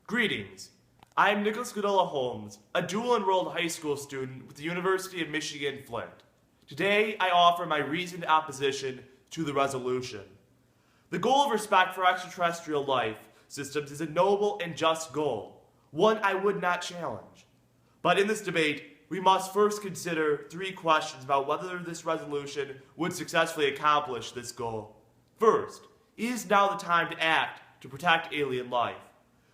Greetings. I am Nicholas Goodella Holmes, a dual-enrolled high school student with the University of Michigan, Flint. Today, I offer my reasoned opposition to the resolution. The goal of respect for extraterrestrial life systems is a noble and just goal, one I would not challenge. But in this debate, we must first consider three questions about whether this resolution would successfully accomplish this goal. First, is now the time to act to protect alien life?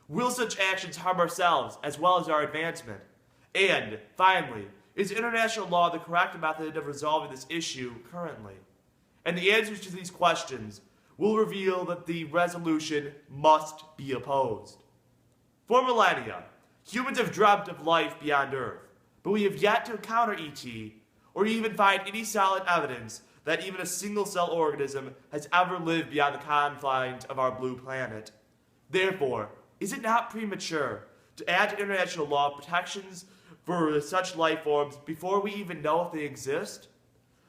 Will such actions harm ourselves as well as our advancement? And, finally, is international law the correct method of resolving this issue currently? And the answers to these questions will reveal that the resolution must be opposed. For millennia, humans have dreamt of life beyond Earth, but we have yet to encounter ET or even find any solid evidence that even a single-cell organism has ever lived beyond the confines of our blue planet. Therefore, is it not premature to add to international law protections for such life forms before we even know if they exist?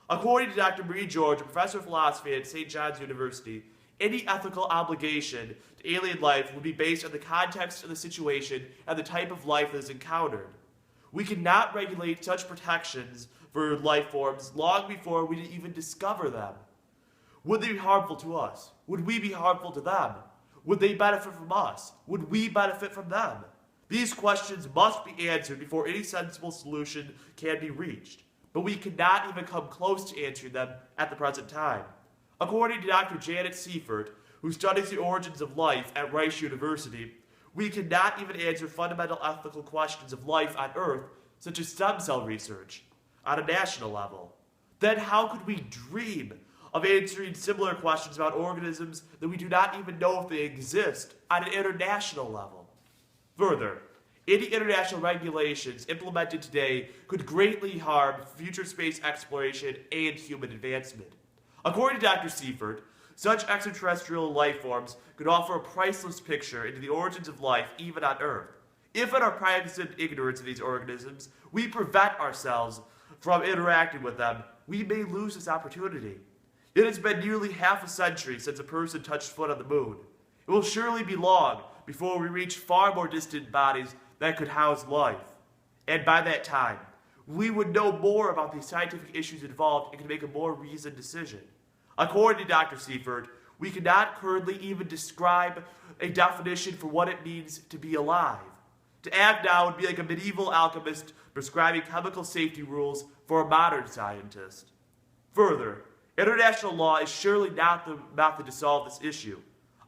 According to Dr. Marie George, a professor of philosophy at St. John's University, any ethical obligation to alien life would be based on the context of the situation and the type of life that is encountered. We cannot regulate such protections for life forms long before we even discover them. Would they be harmful to us? Would we be harmful to them? Would they benefit from us? Would we benefit from them? These questions must be answered before any sensible solution can be reached, but we cannot even come close to answering them at the present time. According to Dr. Janet Seifert, who studies the origins of life at Rice University, we cannot even answer fundamental ethical questions of life on Earth, such as stem cell research, on a national level. Then how could we dream of answering similar questions about organisms that we do not even know if they exist on an international level? Further, any international regulations implemented today could greatly harm future space exploration and human advancement. According to Dr. Seifert, such extraterrestrial life forms could offer a priceless picture into the origins of life even on Earth. If in our practiced ignorance of these organisms, we prevent ourselves from interacting with them, we may lose this opportunity. It has been nearly half a century since a person touched foot on the moon. It will surely be long before we reach far more distant bodies that could house life. And by that time, we would know more about the scientific issues involved and could make a more reasoned decision. According to Dr. Seifert, we cannot currently even describe a definition for what it means to be alive. To act now would be like a medieval alchemist prescribing chemical safety rules for a modern scientist. Further, international law is surely not the method to solve this issue.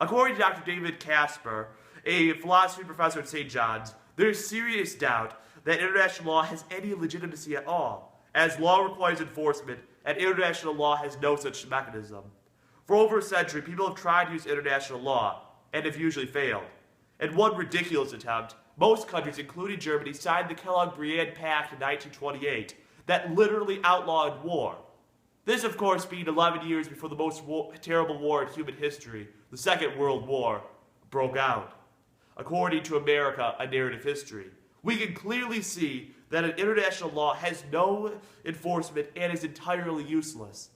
According to Dr. David Casper, a philosophy professor at St. John's, there is serious doubt that international law has any legitimacy at all, as law requires enforcement and international law has no such mechanism. For over a century, people have tried to use international law, and have usually failed. In one ridiculous attempt, most countries, including Germany, signed the Kellogg-Briand Pact in 1928 that literally outlawed war. This, of course, being 11 years before the most terrible war in human history, the Second World War, broke out. According to America, A Narrative History, we can clearly see that an international law has no enforcement and is entirely useless.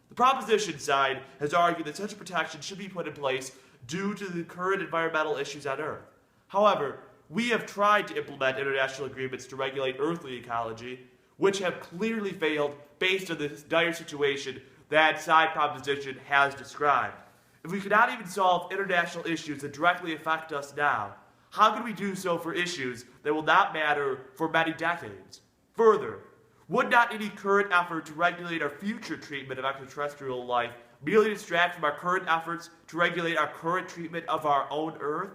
The proposition side has argued that such protection should be put in place due to the current environmental issues on Earth. However, we have tried to implement international agreements to regulate earthly ecology, which have clearly failed based on the dire situation that side proposition has described. If we cannot even solve international issues that directly affect us now, how can we do so for issues that will not matter for many decades? Further, would not any current effort to regulate our future treatment of extraterrestrial life merely distract from our current efforts to regulate our current treatment of our own Earth?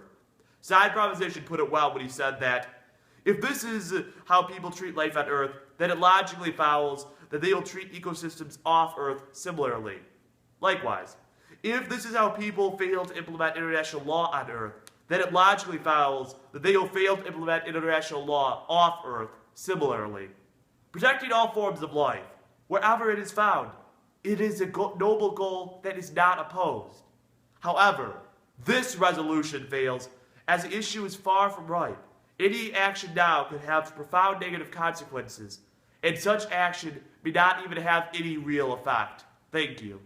Side proposition put it well when he said that, if this is how people treat life on Earth, then it logically follows that they will treat ecosystems off Earth similarly. Likewise, if this is how people fail to implement international law on Earth, then it logically follows that they will fail to implement international law off Earth similarly. Protecting all forms of life, wherever it is found, it is a noble goal that is not opposed. However, this resolution fails as the issue is far from ripe. Any action now could have profound negative consequences, and such action may not even have any real effect. Thank you.